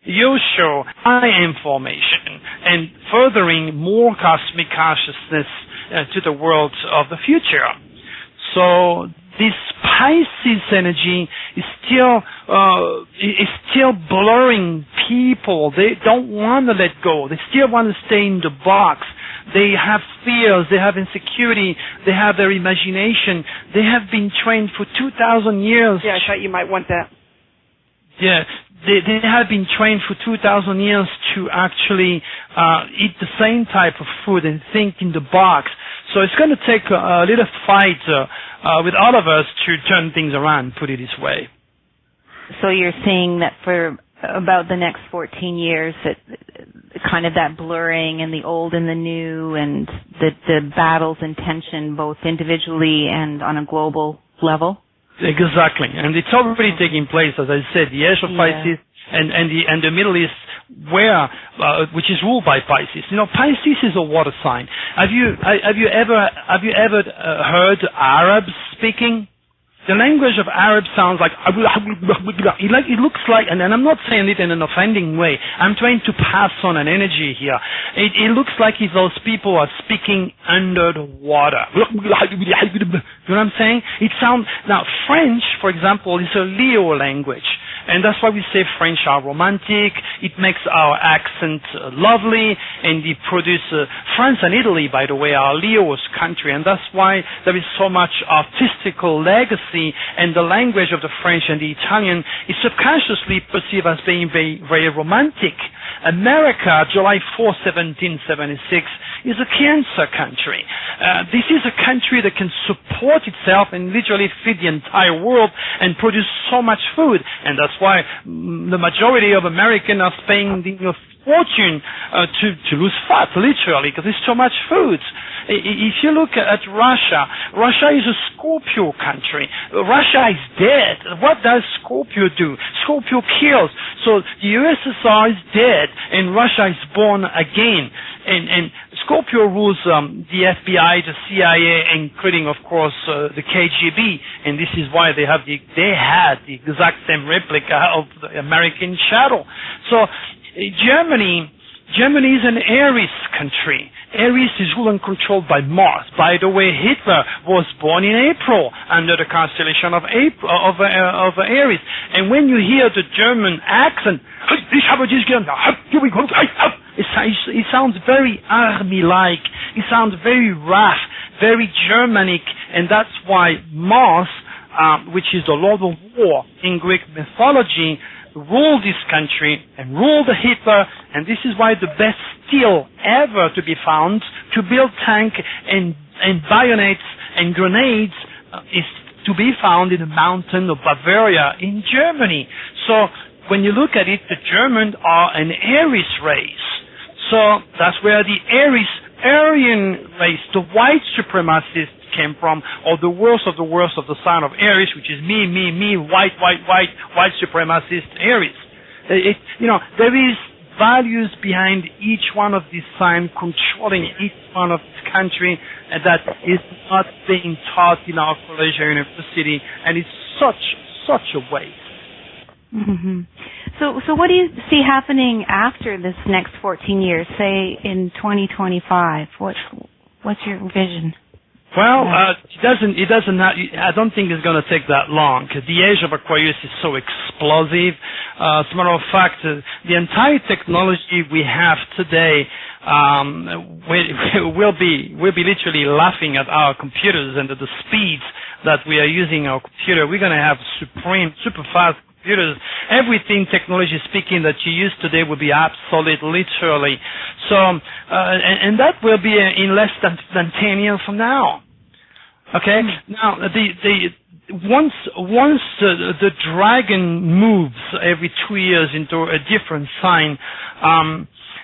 You show high information and furthering more cosmic consciousness to the world of the future. So this Pisces energy is still blurring people. They don't want to let go. They still want to stay in the box. They have fears. They have insecurity. They have their imagination. They have been trained for 2,000 years. Yeah, I thought you might want that. Yeah, they have been trained for 2,000 years to actually eat the same type of food and think in the box. So it's going to take a little fight with all of us to turn things around, put it this way. So you're saying that for about the next 14 years, that kind of that blurring and the old and the new and the battles and tension, both individually and on a global level? Exactly, and it's already taking place, as I said, the age of Pisces and the Middle East, which is ruled by Pisces. You know, Pisces is a water sign. Have you ever heard Arabs speaking? The language of Arab sounds like it looks like, and I'm not saying it in an offending way. I'm trying to pass on an energy here. It looks like if those people are speaking under the water. You know what I'm saying? It sounds now French, for example, is a Leo language. And that's why we say French are romantic. It makes our accent lovely, and it produces France and Italy, by the way, are Leo's country, and that's why there is so much artistical legacy, and the language of the French and the Italian is subconsciously perceived as being very, very romantic. America, July 4, 1776, is a Cancer country. This is a country that can support itself and literally feed the entire world and produce so much food, and that's why the majority of Americans are spending a fortune to lose fat, literally, because there's so much food. If you look at Russia, Russia is a Scorpio country. Russia is dead. What does Scorpio do? Scorpio kills. So the USSR is dead, and Russia is born again. And Scorpio rules the FBI, the CIA, including, of course, the KGB. And this is why they had the exact same replica of the American Shadow. So Germany is an Aries country. Aries is ruled and controlled by Mars. By the way, Hitler was born in April under the constellation of Aries. And when you hear the German accent, it sounds very army-like. It sounds very rough, very Germanic, and that's why Mars, which is the Lord of War in Greek mythology, ruled this country and ruled Hitler, and this is why the best steel ever to be found to build tanks and bayonets and grenades is to be found in the mountain of Bavaria in Germany. So when you look at it, the Germans are an Aries race. So that's where the Aryan race, the white supremacists, came from, or the worst of the sign of Aries, which is me, white supremacist Aries. There is values behind each one of these signs, controlling each one of this country, and that is not being taught in our college or university, and it's such a waste. Mm-hmm. So what do you see happening after this next 14 years, say in 2025? What's your vision? Well, it doesn't. I don't think it's going to take that long. The age of Aquarius is so explosive. As a matter of fact, the entire technology we have today, we'll be literally laughing at our computers and at the speeds that we are using our computer. We're going to have super fast computers. Everything technology speaking that you use today will be obsolete, literally. So, and that will be in less than 10 years from now. Okay. Now, once the dragon moves every 2 years into a different sign,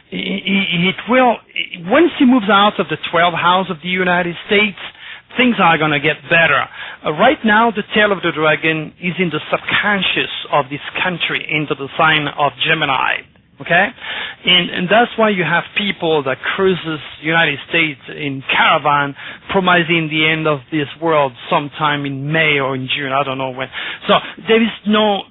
it will. Once he moves out of the 12th house of the United States, things are going to get better. Right now, the tail of the dragon is in the subconscious of this country, into the sign of Gemini. Okay? And that's why you have people that cruises the United States in caravan, promising the end of this world sometime in May or in June, I don't know when. So there is no,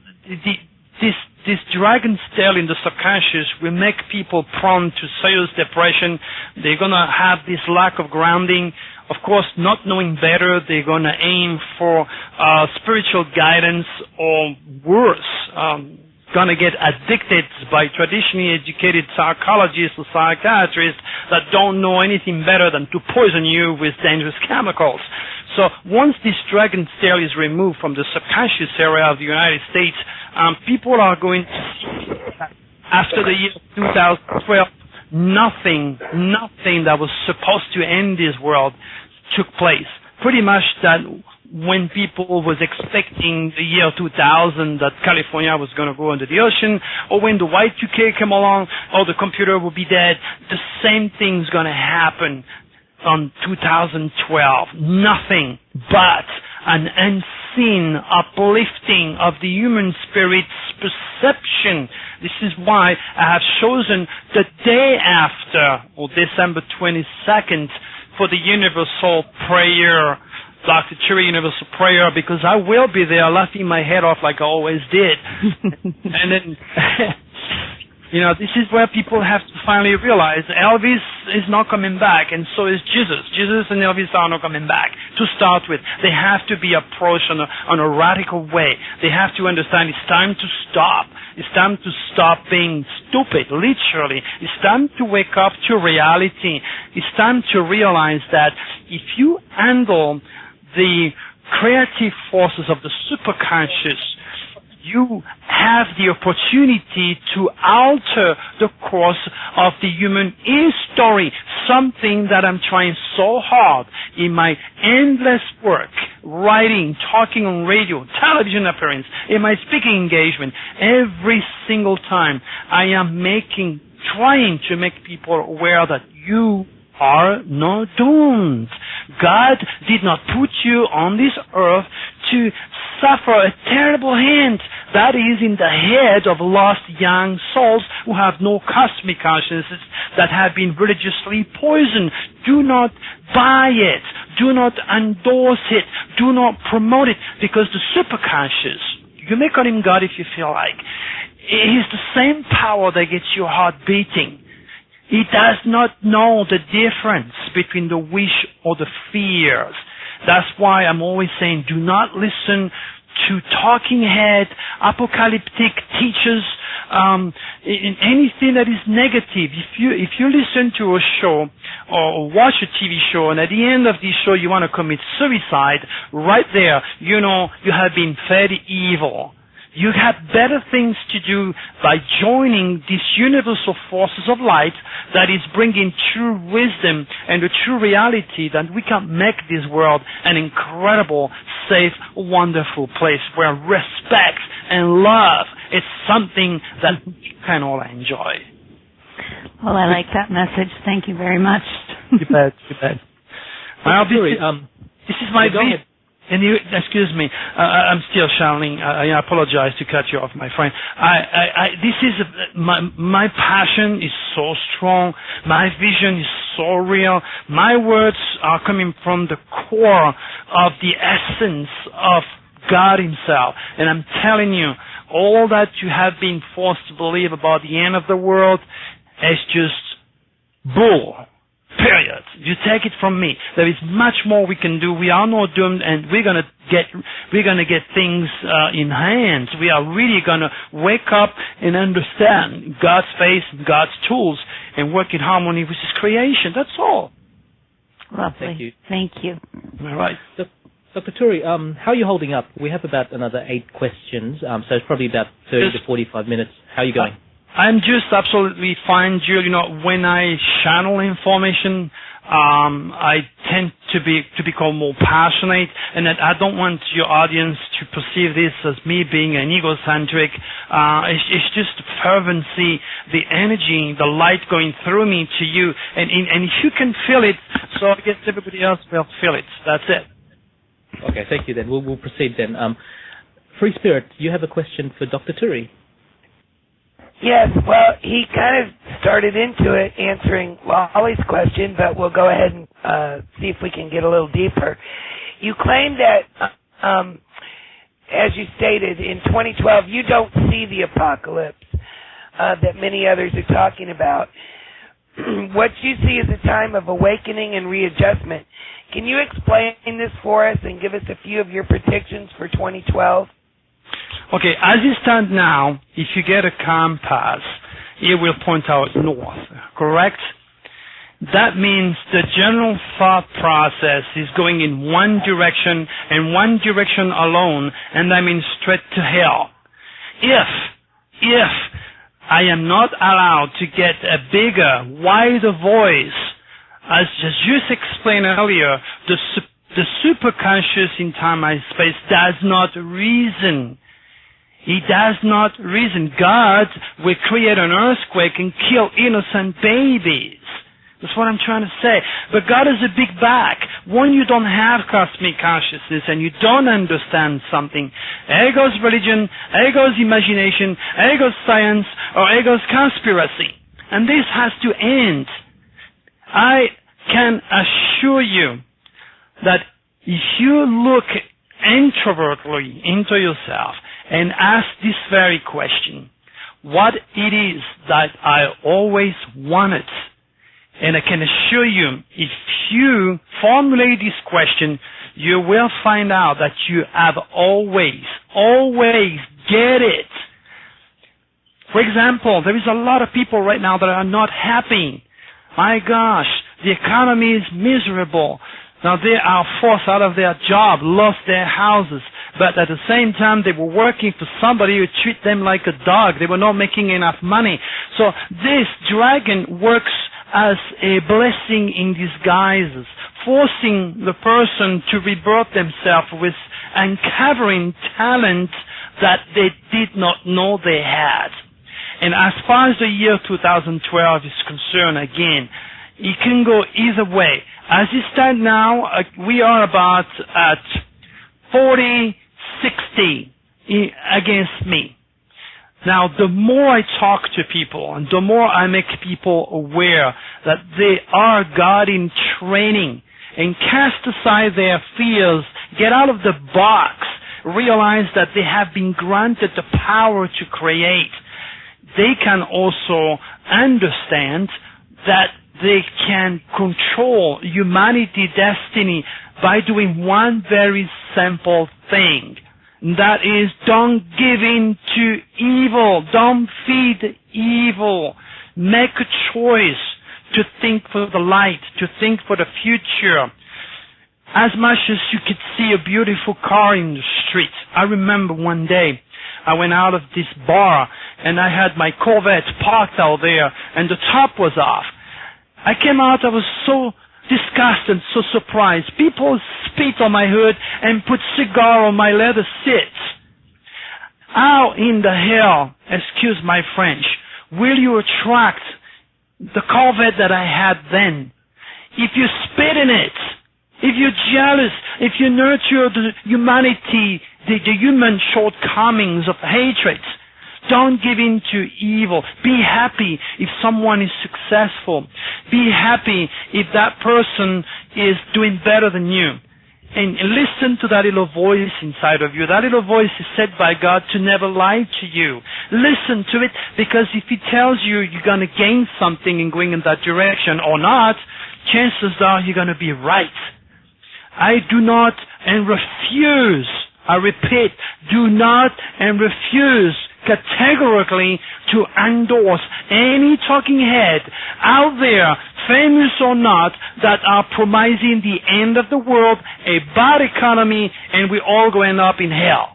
this dragon's tail in the subconscious will make people prone to serious depression. They're going to have this lack of grounding. Of course, not knowing better, they're going to aim for spiritual guidance, or worse, going to get addicted by traditionally educated psychologists or psychiatrists that don't know anything better than to poison you with dangerous chemicals. So once this dragon's tail is removed from the subconscious area of the United States, people are going to see after the year 2012, nothing that was supposed to end this world took place. Pretty much that when people was expecting the year 2000 that California was going to go under the ocean, or when the Y2K came along, or the computer would be dead, the same thing's going to happen on 2012. Nothing but an unseen uplifting of the human spirit's perception. This is why I have chosen the day after, or December 22nd, for the Universal Prayer, Dr. Turi Universal Prayer, because I will be there laughing my head off like I always did. And then, this is where people have to finally realize Elvis is not coming back, and so is Jesus. Jesus and Elvis are not coming back. To start with, they have to be approached on a radical way. They have to understand it's time to stop. It's time to stop being stupid, literally. It's time to wake up to reality. It's time to realize that if you handle the creative forces of the superconscious, you have the opportunity to alter the course of the human history, something that I'm trying so hard in my endless work, writing, talking on radio, television appearance, in my speaking engagement. Every single time I am trying to make people aware that you are not doomed. God did not put you on this earth to suffer a terrible hint that is in the head of lost young souls who have no cosmic consciousness, that have been religiously poisoned. Do not buy it. Do not endorse it. Do not promote it, because the superconscious, you may call him God if you feel like, it is the same power that gets your heart beating. He does not know the difference between the wish or the fears. That's why I'm always saying, do not listen to talking head, apocalyptic teachers, in anything that is negative. If you listen to a show or watch a TV show, and at the end of this show you want to commit suicide, right there, you have been fed evil. You have better things to do by joining these universal forces of light that is bringing true wisdom and the true reality that we can make this world an incredible, safe, wonderful place where respect and love is something that we can all enjoy. Well, I like that message. Thank you very much. You bet. This is my vision. And excuse me, I'm still shouting. I apologize to cut you off, my friend. This is my passion is so strong. My vision is so real. My words are coming from the core of the essence of God Himself. And I'm telling you, all that you have been forced to believe about the end of the world is just bull. Period. You take it from me. There is much more we can do. We are not doomed, and we're gonna get things in hand. We are really gonna wake up and understand God's face, God's tools, and work in harmony with His creation. That's all. Lovely. Thank you. All right. Dr. Turi, how are you holding up? We have about another 8 questions, so it's probably about 30 to 45 minutes. How are you going? I'm just absolutely fine, Jill. When I channel information, I tend to become more passionate, and that I don't want your audience to perceive this as me being an egocentric. It's just the fervency, the energy, the light going through me to you, and if you can feel it, so I guess everybody else will feel it. That's it. Okay, thank you then. We'll proceed then. Free Spirit, you have a question for Dr. Turi. Yes, well, he kind of started into it answering Wally's question, but we'll go ahead and see if we can get a little deeper. You claim that as you stated, in 2012, you don't see the apocalypse that many others are talking about. What you see is a time of awakening and readjustment. Can you explain this for us and give us a few of your predictions for 2012? Okay, as it stands now, if you get a compass, it will point out north, correct? That means the general thought process is going in one direction and one direction alone, and that means straight to hell. If I am not allowed to get a bigger, wider voice, as just explained earlier, the superconscious in time and space does not reason. He does not reason. God will create an earthquake and kill innocent babies. That's what I'm trying to say. But God is a big back. When you don't have cosmic consciousness and you don't understand something, there goes religion, there goes imagination, there goes science, or there goes conspiracy. And this has to end. I can assure you that if you look introvertly into yourself and ask this very question, what it is that I always wanted, and I can assure you, if you formulate this question, you will find out that you have always get it. For example, there is a lot of people right now that are not happy. My gosh, the economy is miserable. Now they are forced out of their job, lost their houses, but at the same time they were working for somebody who treat them like a dog. They were not making enough money. So this dragon works as a blessing in disguise, forcing the person to rebirth themselves with uncovering talent that they did not know they had. And as far as the year 2012 is concerned, again, it can go either way. As it stands now, we are about at 40-60 against me. Now, the more I talk to people and the more I make people aware that they are God in training and cast aside their fears, get out of the box, realize that they have been granted the power to create, they can also understand that they can control humanity's destiny by doing one very simple thing. That is, don't give in to evil. Don't feed evil. Make a choice to think for the light, to think for the future. As much as you could see a beautiful car in the street. I remember one day I went out of this bar and I had my Corvette parked out there and the top was off. I came out, I was so disgusted, so surprised. People spit on my hood and put cigar on my leather seats. How in the hell, excuse my French, will you attract the Corvette that I had then? If you spit in it, if you're jealous, if you nurture the humanity, the human shortcomings of hatred, don't give in to evil. Be happy if someone is successful. Be happy if that person is doing better than you. And listen to that little voice inside of you. That little voice is set by God to never lie to you. Listen to it, because if it tells you you're going to gain something in going in that direction or not, chances are you're going to be right. I do not and refuse, I repeat, do not and refuse categorically to endorse any talking head out there, famous or not, that are promising the end of the world, a bad economy, and we all going up in hell.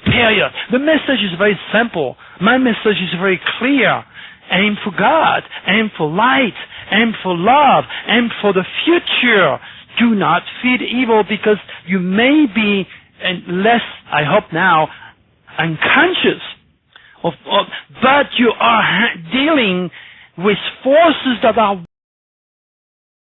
Period. The message is very simple. My message is very clear. Aim for God, aim for light, aim for love, aim for the future. Do not feed evil, because you may be, and less, I hope now, unconscious but you are dealing with forces that are